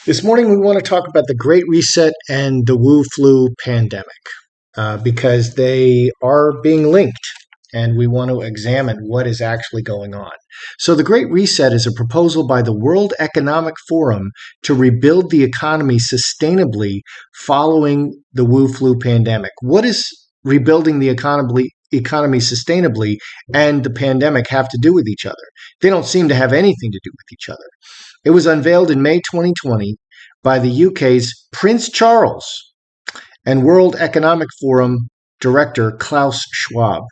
This morning, we want to talk about the Great Reset and the Wu flu pandemic because they are being linked, and we want to examine what is actually going on. So, the Great Reset is a proposal by the World Economic Forum to rebuild the economy sustainably following the Wu flu pandemic. What is rebuilding the economy sustainably and the pandemic have to do with each other? They don't seem to have anything to do with each other. It was unveiled in May 2020 by the UK's Prince Charles and World Economic Forum director Klaus Schwab.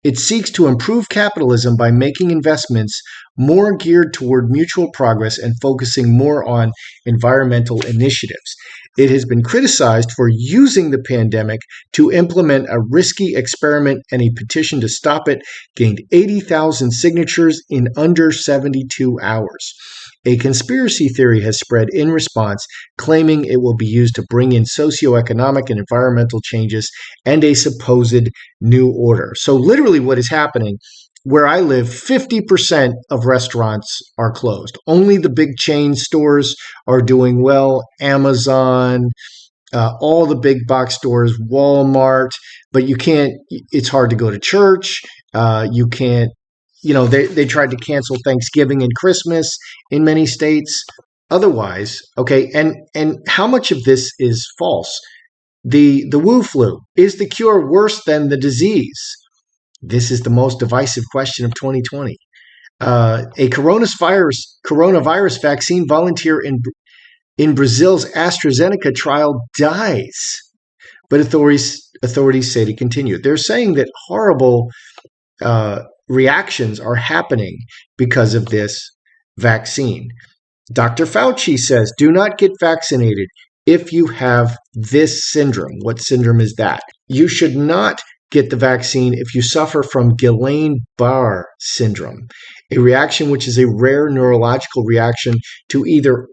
It seeks to improve capitalism by making investments more geared toward mutual progress and focusing more on environmental initiatives. It has been criticized for using the pandemic to implement a risky experiment, and a petition to stop it gained 80,000 signatures in under 72 hours. A conspiracy theory has spread in response, claiming it will be used to bring in socioeconomic and environmental changes and a supposed new order. So, literally, what is happening where I live, 50% of restaurants are closed. Only the big chain stores are doing well. Amazon, all the big box stores, Walmart, but you can't, it's hard to go to church. You can't, they tried to cancel Thanksgiving and Christmas in many states. Otherwise, okay, and how much of this is false? The Wu flu, is the cure worse than the disease? This is the most divisive question of 2020. A coronavirus vaccine volunteer in Brazil's AstraZeneca trial dies, but authorities say to continue. They're saying that horrible reactions are happening because of this vaccine. Dr. Fauci says, do not get vaccinated if you have this syndrome. What syndrome is that? You should not get the vaccine if you suffer from Guillain-Barré syndrome, a reaction which is a rare neurological reaction to either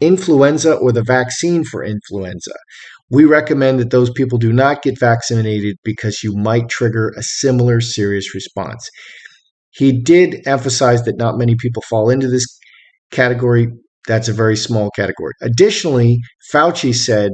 influenza or the vaccine for influenza. We recommend that those people do not get vaccinated because you might trigger a similar serious response. He did emphasize that not many people fall into this category. That's a very small category. Additionally, Fauci said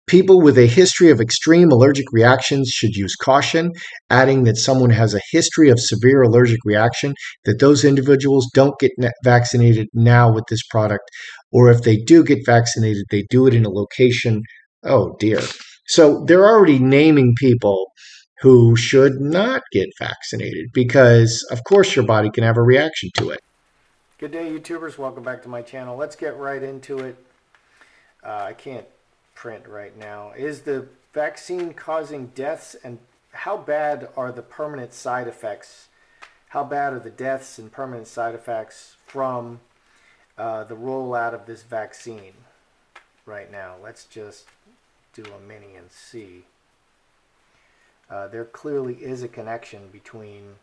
people with a history of extreme allergic reactions should use caution, adding that someone has a history of severe allergic reaction, that those individuals don't get vaccinated now with this product, or if they do get vaccinated, they do it in a location. Oh dear. So they're already naming people who should not get vaccinated because, of course, your body can have a reaction to it. Good day, YouTubers. Welcome back to my channel. Let's get right into it. I can't print right now. Is the vaccine causing deaths, and how bad are the permanent side effects? How bad are the deaths and permanent side effects from the rollout of this vaccine right now? Let's just do a mini and see. There clearly is a connection between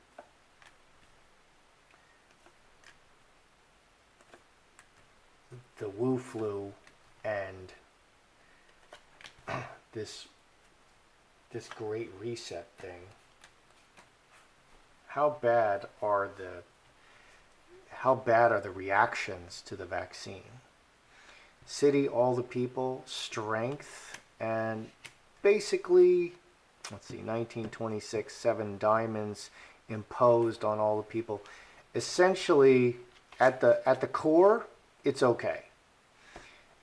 the Wu flu and this Great Reset thing. How bad are the reactions to the vaccine? City, all the people, strength, and basically, let's see, 1926, 7 diamonds imposed on all the people. Essentially, at the core, it's okay.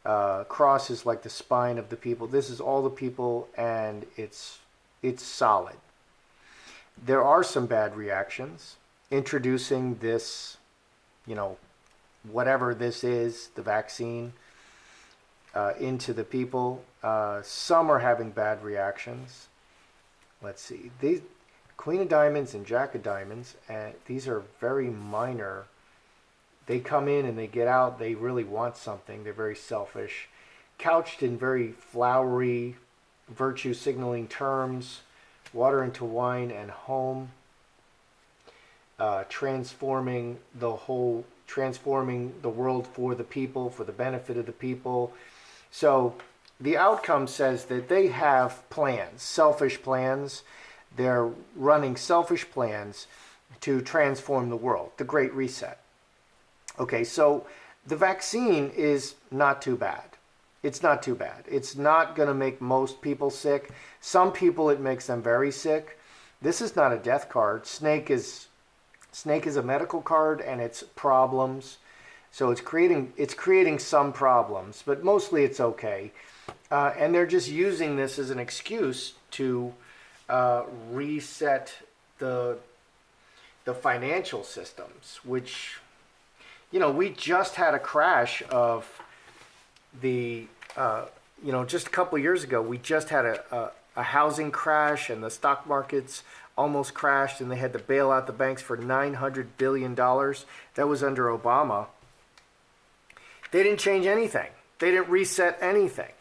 Cross is like the spine of the people. This is all the people, and it's solid. There are some bad reactions. Introducing this, whatever this is, the vaccine, into the people. Some are having bad reactions. Let's see. These Queen of Diamonds and Jack of Diamonds, and these are very minor. They come in and they get out. They really want something. They're very selfish. Couched in very flowery, virtue signaling terms. Water into wine and home. Transforming the world for the people, for the benefit of the people. So the outcome says that they have plans, selfish plans. They're running selfish plans to transform the world, the Great Reset. Okay, so The vaccine is not too bad. It's not too bad. It's not going to make most people sick. Some people it makes them very sick. This is not a death card. Snake is a medical card and it's problems. So it's creating some problems, but mostly it's okay. And they're just using this as an excuse to reset the financial systems, which, we just had a crash of the, just a couple of years ago, we just had a housing crash and the stock markets almost crashed and they had to bail out the banks for $900 billion. That was under Obama. They didn't change anything. They didn't reset anything.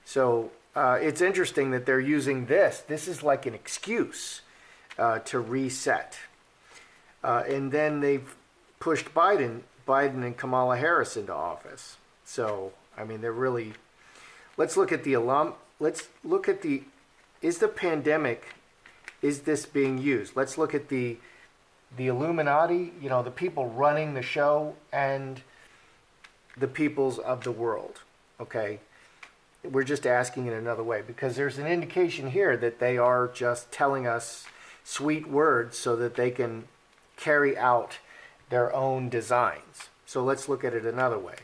So it's interesting that they're using this. This is like an excuse to reset. And then they've pushed Biden and Kamala Harris into office. So, they're really... Let's look at is the pandemic, is this being used? Let's look at the Illuminati, the people running the show, and the peoples of the world, okay? We're just asking it another way because there's an indication here that they are just telling us sweet words so that they can carry out their own designs. So let's look at it another way.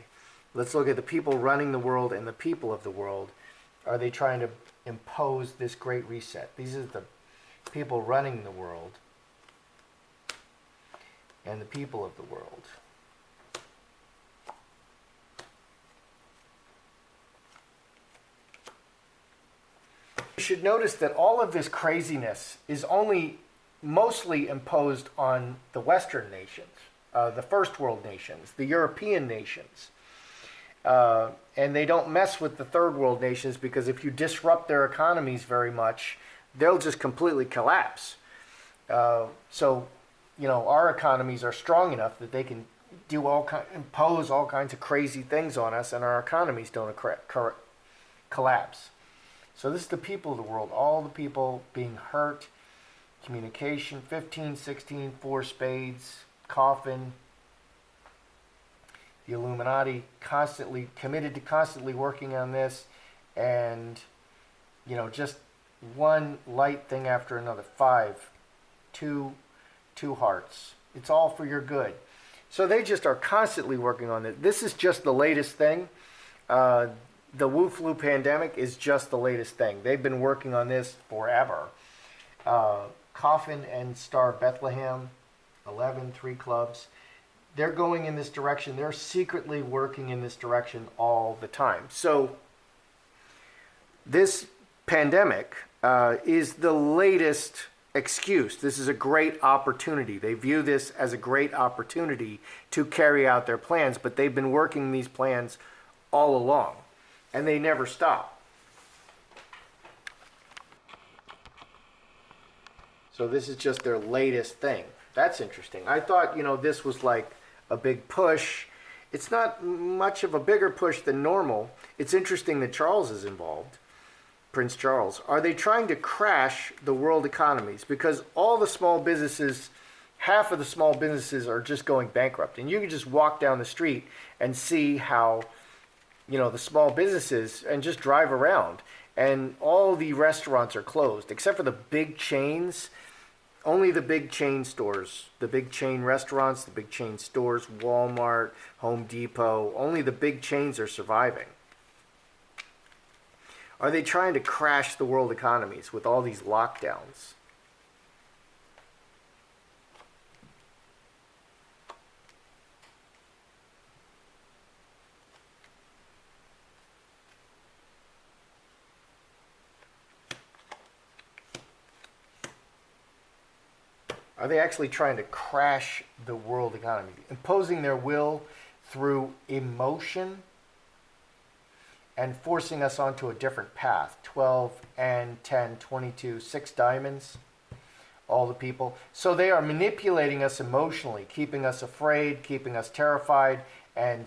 Let's look at the people running the world and the people of the world. Are they trying to impose this great reset? These are the people running the world and the people of the world. You should notice that all of this craziness is only mostly imposed on the Western nations, the first world nations, the European nations. And they don't mess with the third world nations because if you disrupt their economies very much, they'll just completely collapse. So, our economies are strong enough that they can impose all kinds of crazy things on us and our economies don't collapse. So this is the people of the world, all the people being hurt, communication, 15, 16, 4 spades, coffin, the Illuminati, committed to constantly working on this, and, just one light thing after another. 5, 2 hearts. It's all for your good. So they just are constantly working on this. This is just the latest thing. The Wu flu pandemic is just the latest thing. They've been working on this forever. Coffin and Star Bethlehem, 11, 3 clubs. They're going in this direction. They're secretly working in this direction all the time. So this pandemic is the latest excuse. This is a great opportunity. They view this as a great opportunity to carry out their plans, but they've been working these plans all along. And they never stop. So this is just their latest thing. That's interesting. I thought, this was like a big push. It's not much of a bigger push than normal. It's interesting that Charles is involved, Prince Charles. Are they trying to crash the world economies? Because all the small businesses, half of the small businesses are just going bankrupt. And you can just walk down the street and see how the small businesses, and just drive around, and all the restaurants are closed except for the big chains. Only the big chain stores, the big chain restaurants, the big chain stores, Walmart, Home Depot, only the big chains are surviving. Are they trying to crash the world economies with all these lockdowns? Are they actually trying to crash the world economy, imposing their will through emotion and forcing us onto a different path? 12 and 10, 22, 6 diamonds, all the people. So they are manipulating us emotionally, keeping us afraid, keeping us terrified, and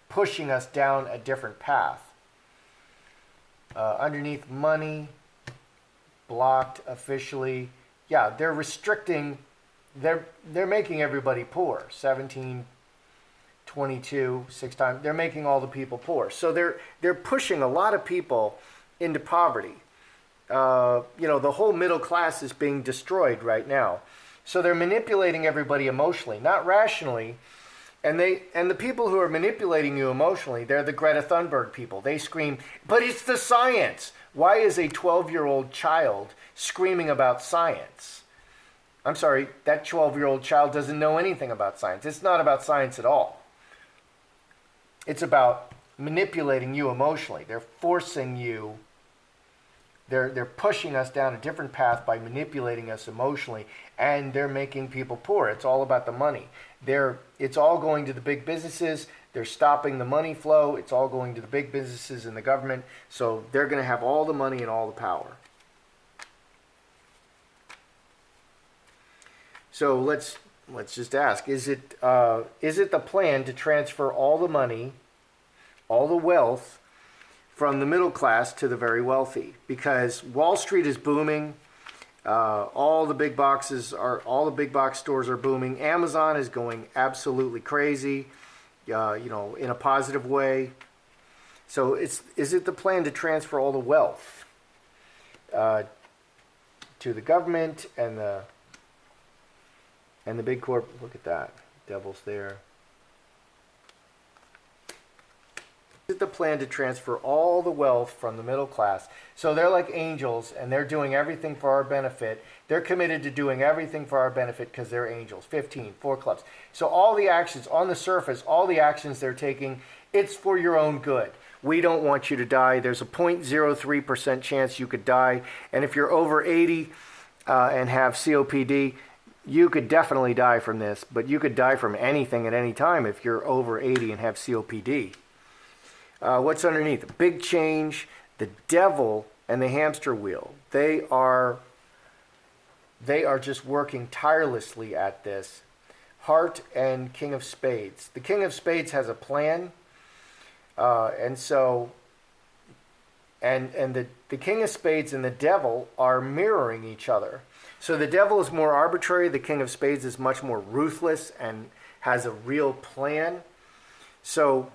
pushing us down a different path. Underneath money, blocked officially. Yeah, they're restricting, they're making everybody poor. 17, 22, 6 times. They're making all the people poor. So they're pushing a lot of people into poverty. The whole middle class is being destroyed right now. So they're manipulating everybody emotionally, not rationally. And the people who are manipulating you emotionally, they're the Greta Thunberg people. They scream, but it's the science. Why is a 12-year-old child screaming about science? I'm sorry, that 12-year-old child doesn't know anything about science. It's not about science at all. It's about manipulating you emotionally. They're forcing you. They're pushing us down a different path by manipulating us emotionally, and they're making people poor. It's all about the money. It's all going to the big businesses. They're stopping the money flow. It's all going to the big businesses and the government. So they're going to have all the money and all the power. So let's just ask: is it the plan to transfer all the money, all the wealth, from the middle class to the very wealthy? Because Wall Street is booming. All the big box stores are booming. Amazon is going absolutely crazy, in a positive way. So is it the plan to transfer all the wealth to the government and the big corp? Look at that, devil's there. Is it the plan to transfer all the wealth from the middle class? So they're like angels, and they're doing everything for our benefit. They're committed to doing everything for our benefit because they're angels. 15, 4 clubs. So all the actions, on the surface, all the actions they're taking, it's for your own good. We don't want you to die. There's a 0.03% chance you could die. And if you're over 80 and have COPD, you could definitely die from this. But you could die from anything at any time if you're over 80 and have COPD. What's underneath? Big change, the devil, and the hamster wheel. They are just working tirelessly at this. Heart and King of Spades. The King of Spades has a plan, and the King of Spades and the devil are mirroring each other. So the devil is more arbitrary. The King of Spades is much more ruthless and has a real plan. So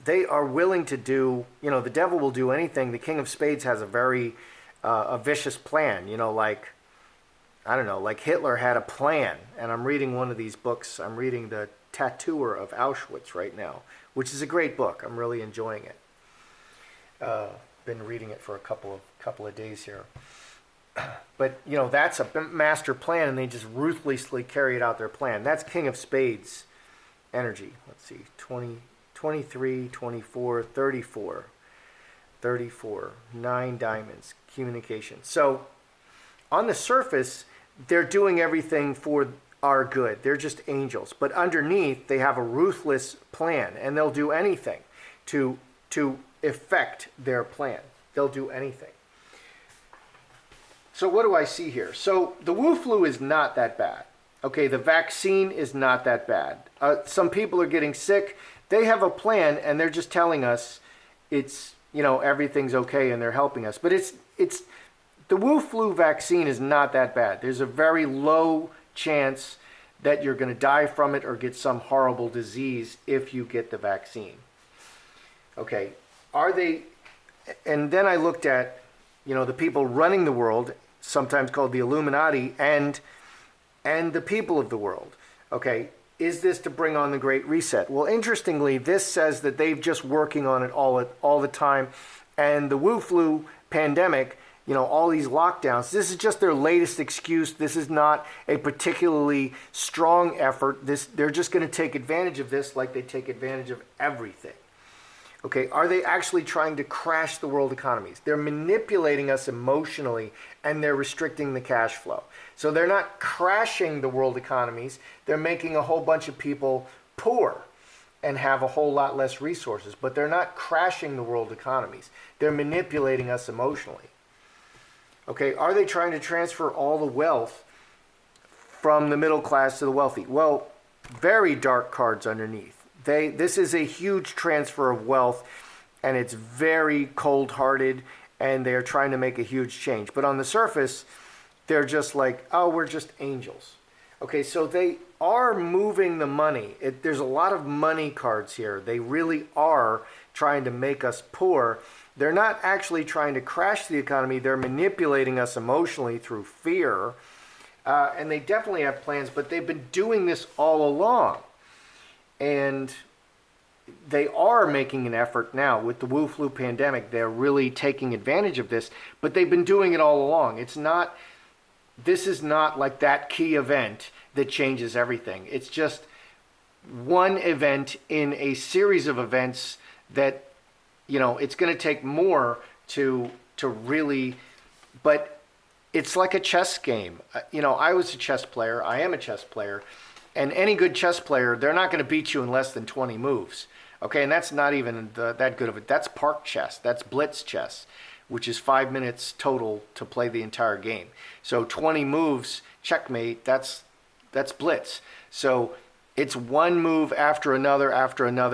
they are willing to do, the devil will do anything. The King of Spades has a very a vicious plan, like Hitler had a plan. And I'm reading one of these books. I'm reading The Tattooer of Auschwitz right now, which is a great book. I'm really enjoying it. Been reading it for a couple of days here. But, that's a master plan, and they just ruthlessly carried out their plan. That's King of Spades energy. Let's see, 23, 24, 34, 9 diamonds, communication. So on the surface, they're doing everything for our good. They're just angels. But underneath, they have a ruthless plan, and they'll do anything to effect their plan. They'll do anything. So what do I see here? So the Wu flu is not that bad. Okay, the vaccine is not that bad. Some people are getting sick. They have a plan, and they're just telling us it's, everything's okay, and they're helping us. But the Wu flu vaccine is not that bad. There's a very low chance that you're going to die from it or get some horrible disease if you get the vaccine. Okay, and then I looked at, the people running the world, sometimes called the Illuminati, and the people of the world. Okay, is this to bring on the Great Reset? Well, interestingly, this says that they've just working on it all the time. And the Wu flu pandemic, all these lockdowns, this is just their latest excuse. This is not a particularly strong effort. They're just going to take advantage of this like they take advantage of everything. Okay, are they actually trying to crash the world economies? They're manipulating us emotionally, and they're restricting the cash flow. So they're not crashing the world economies. They're making a whole bunch of people poor and have a whole lot less resources. But they're not crashing the world economies. They're manipulating us emotionally. Okay, are they trying to transfer all the wealth from the middle class to the wealthy? Well, very dark cards underneath. This is a huge transfer of wealth, and it's very cold-hearted, and they're trying to make a huge change. But on the surface, they're just like, oh, we're just angels. Okay, so are moving the money. There's a lot of money cards here. They really are trying to make us poor. They're not actually trying to crash the economy. They're manipulating us emotionally through fear. And they definitely have plans, but they've been doing this all along. And they are making an effort now with the Wu flu pandemic. They're really taking advantage of this, but they've been doing it all along. This is not like that key event that changes everything. It's just one event in a series of events that, it's going to take more to really, but it's like a chess game. I was a chess player. I am a chess player. And any good chess player, they're not going to beat you in less than 20 moves. Okay, and that's not even that good of it. That's park chess. That's blitz chess, which is 5 minutes total to play the entire game. So 20 moves, checkmate, that's blitz. So it's one move after another,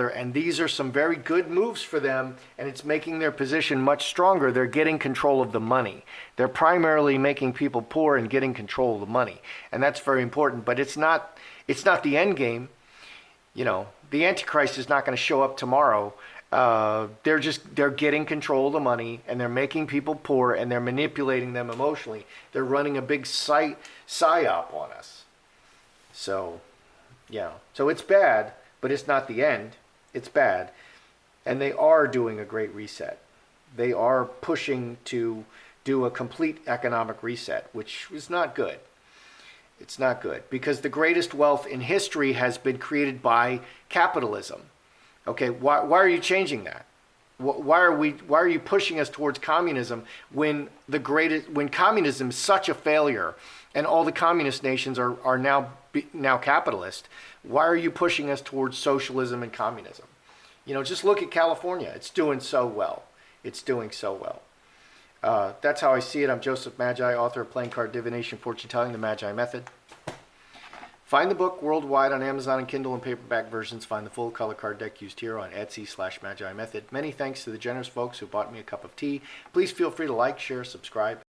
and these are some very good moves for them, and it's making their position much stronger. They're getting control of the money. They're primarily making people poor and getting control of the money, and that's very important, but it's not the end game. The Antichrist is not going to show up tomorrow. They're getting control of the money, and they're making people poor, and they're manipulating them emotionally. They're running a big psyop on us. So it's bad, but it's not the end. It's bad. And they are doing a great reset. They are pushing to do a complete economic reset, which is not good. It's not good because the greatest wealth in history has been created by capitalism. Okay, why are you changing that? Why are you pushing us towards communism when communism is such a failure and all the communist nations are now capitalist? Why are you pushing us towards socialism and communism? Just look at California. It's doing so well. It's doing so well. That's how I see it. I'm Joseph Magi, author of Playing Card Divination, Fortune Telling, The Magi Method. Find the book worldwide on Amazon and Kindle and paperback versions. Find the full color card deck used here on Etsy/Magi Method. Many thanks to the generous folks who bought me a cup of tea. Please feel free to like, share, subscribe.